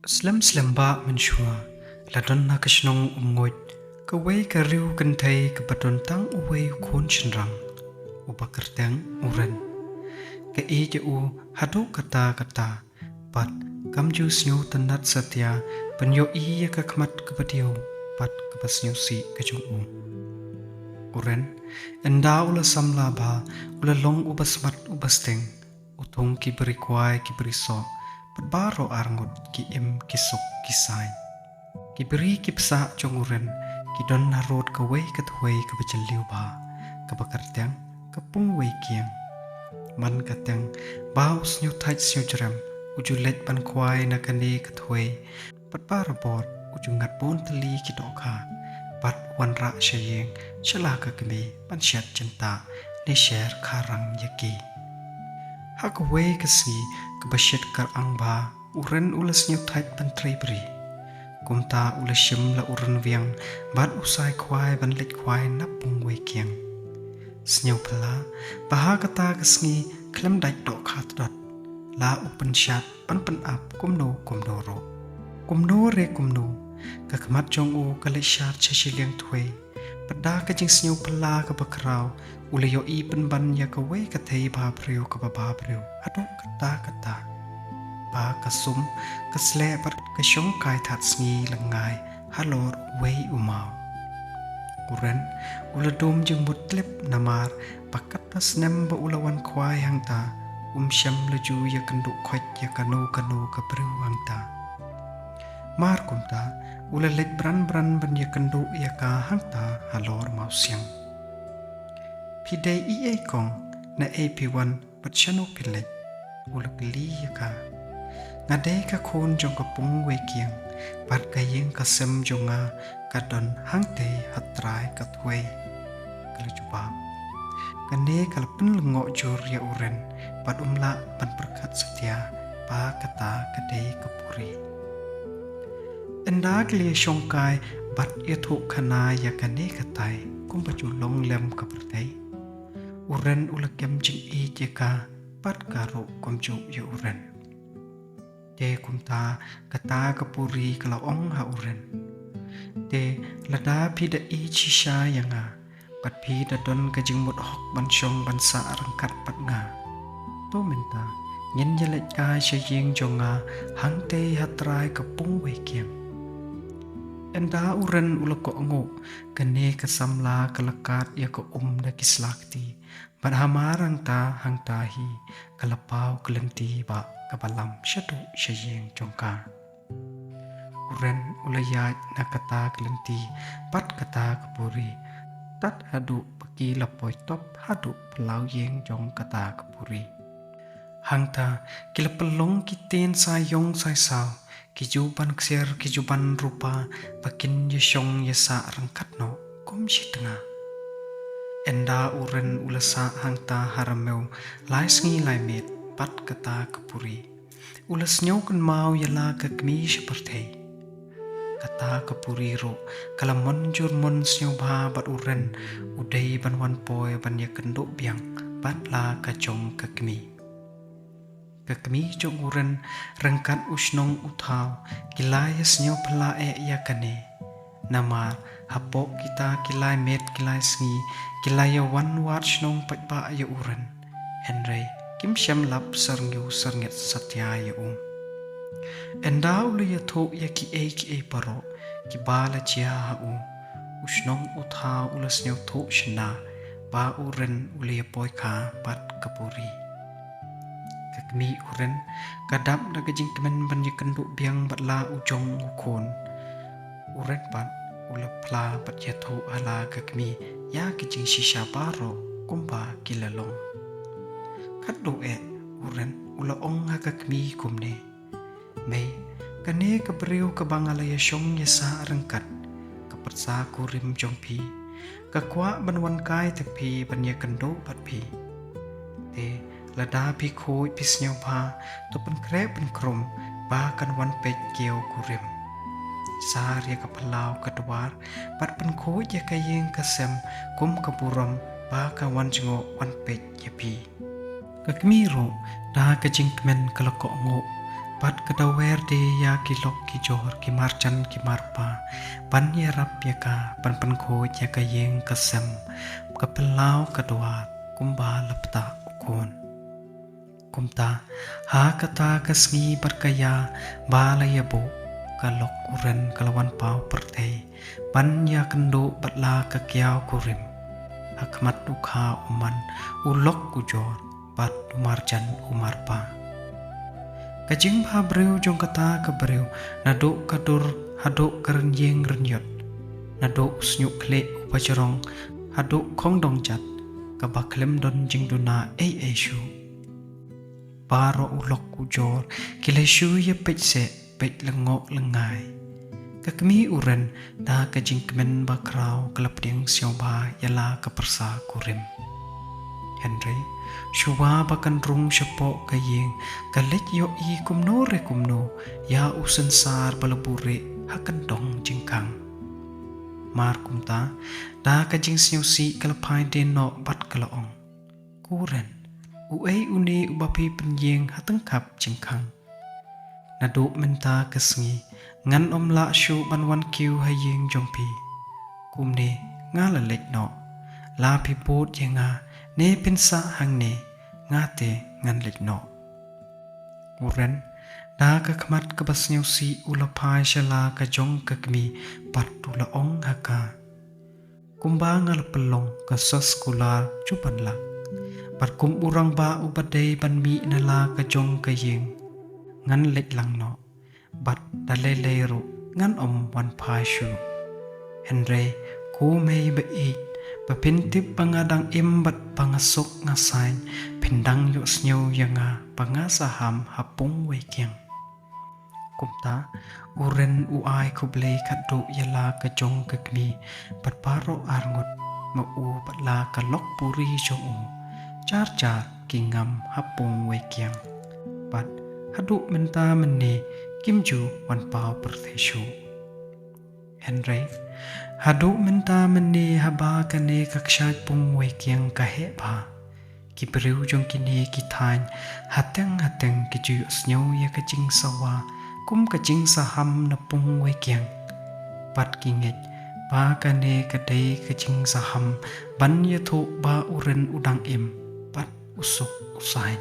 Slim ba menshua ladon na kashnong umngoit kaway kariw kantay kabaton tang uway kon chenrang ubakartang uren ka ije u hadu kata pat kamju snyo tanat satya panyo iya kakmat kabadiyo pat kabasnyo si kajung uren enda ula samla ba ula long ubasmat ubasteng utong kiberi kwai kiberi so baro arngut ki im kisuk kisai kiberi kipsa jonguren kidon narot kawai katwai kabajaliu ba kabakartang kapung wai kiang man katang baus nyu thaj nyu jram ujulet pan kwai nakani katwai pat barabot ujungat bon tali kidoka pat wanra shayeng chalaka kami panshat cinta ne share karang yaki Hakaway kasi kabasyat karang ba uren ulas niyo type pantray beri. Kumta ulas siyam la uren viang bat usay kway banlit kway na pungway kiang. Snyaw pala baha kata kasngi klam dait do katdot. La upan syat pan ap kumno kumnoro. Kumno re kumno kakamat jong u kalit syat chasilyang tuway. Pada kajing snyaw pala kabakraw ulayo ipan ban ya kaway katay babriyo kabababriyo adong kata ba kasum kasle par kasyong kay tatsngi langay halor way umaw kuren uladom jeng mutlip namar pakat tas nem ba ulawan kway hangta syam laju ya kenduk kwat ya kano kabriyo hangta mar kumta ulalit bran ban ya kenduk ya ka hangta halor mausyang Pidai iye kong na AP1 patsyano pilit ulak liya ka. Ngaday ka kon jong kapung wekiang pat kayeng kasem jonga kadon hangtay hatray katway kalajubab. Kane kalapun lengok jur ya uren pat umla pan perkat setia pa kata kaday kapuri. Enda kaliya syongkay bat yathuk kana ya kane katay kumpajulong lem kapertay. Uren ulakyam jing ijeka pat karo komju ya uren. De kumta kata kapuri kalaong ha uren. De lada pida ichisha yanga pat pida don kajing mut hok bansyong bansa rangkat pat nga. To minta nyen yalet ka syaying jonga hangte hatray kapung wekiang. Enda uren ulako ngo kane kasamla kalakat ya ko da kislakti Badhamarang ta hang tahi kalapau kelenti ba kabalam syadu syayeng jongka. Uren ulayat nakata kelenti pat kata kapuri tat hadu pagi lapoy top hadu pelau yeng jong kata kapuri. Hang ta kilapelong kiten sayong saysao kijuban ksir kijuban rupa bakin yasyong yasa rangkat no kumsi tengah. Enda uren ulasa hangta harameu lais ngi laimet pat kata kapuri. Ulas nyaw kan mau yala kakmi seperti. Kata kapuri ro kalamon jurmon snyaw ba bat uren uday banwan poy ban yakendok biang bat la kacong kakmi. Kakmi jong uren rengkat usnong utaw kilayas nyaw pala yakane. Nama hapok kita kilay met kilay sngi kilaya wan watch nong patba ya uren Henry kim syam lap sarngyu sarnget satya ya Enda ulu ya to ya ki e paro ki bala chia ha usnong utha ulas nyaw to shna ba uren ulu ya poy ka pat kapuri kakmi uren kadap na kajing kemen ban ya kenduk biang batla ujong ukon uren pat ula pla pat yathu ala kakmi ya kijing shisha baro kumba kilalong kaddo uren ula ong ha kakmi kumne may kane kabriw kabangalaya syong yasa rangkat kapatsa kurim jongpi kakwa banwan kai tepi banya kendo patpi te lada pi khoi pisnyaw pa to pen krep pen krom ba kan wan pek keo kurim Sar ya kapalau kadwar pat penko ya kayeng kasem kum kaburam ba kawan jengo wan pet ya pi kakmiro da kajing kemen kalako ngo Pat kadawer de ya kilok kijor kimarchan kimarpa pan ya rap ya ka pan ko ya ka yeng kasem kapelau kedua kumba lepta ukon kumta ha kata kasngi berkaya balaya bu kalok uren kalawan pau pertei pan ya kendo batla kakiau kurim hakmat ukha uman ulok kujor pat umarjan umarpa kajing ba breu jong kata ke breu naduk kadur haduk kerenjeng renyot naduk snyuk kle upajarong haduk kong dong jat kabaklem don jing duna ei shu baro ulok kujor kile shu ye petse pet lengok lengai kakmi uren da kajing kemen bakrau kelapding sioba yala kepersa kurim Henry Shuwa bakan rung syapo kayeng kalit yo I kumno re kumno ya usensar balabure hakendong jingkang mar kumta da kajing siusi kalapai deno bat kalaong kuren uei uni ubapi penyeng hatengkap jingkang nadu menta kesngi ngan omla syu banwan kiu hayeng jongpi kumne ngalalek no la pipot yenga ne pinsa hang ne ngate ngan likno uren da ka khmat ka basnyau si ulapai shala ka jong ka kmi patula ong haka kumba ngal pelong ka sekolah cupan lak pat kum urang ba ubadai ban mi nala ka jong ka yeng ngan lik lang no bat dalele ru ngan om wan pai shu Henry ku mei ba Papintip pangadang imbat pangasok ngasain pindang yuk snyaw yanga pangasaham hapung wekyang. Kumta uren uai kublay kaduk yala kajong kagmi patparo arngot mau patla kalok puri jongu car kingam hapung wekyang. Pat haduk menta mene kimju wan pau perteshu. Henry haduk menta mene haba kane kakshat pung wekyang kahe ba kibriu jong kini kitany hateng kiju snyaw ya kajing sawa kum kajing saham na pung wekyang pat kinget ba kane kadai kajing saham ban yathuk ba uren udang im pat usuk usain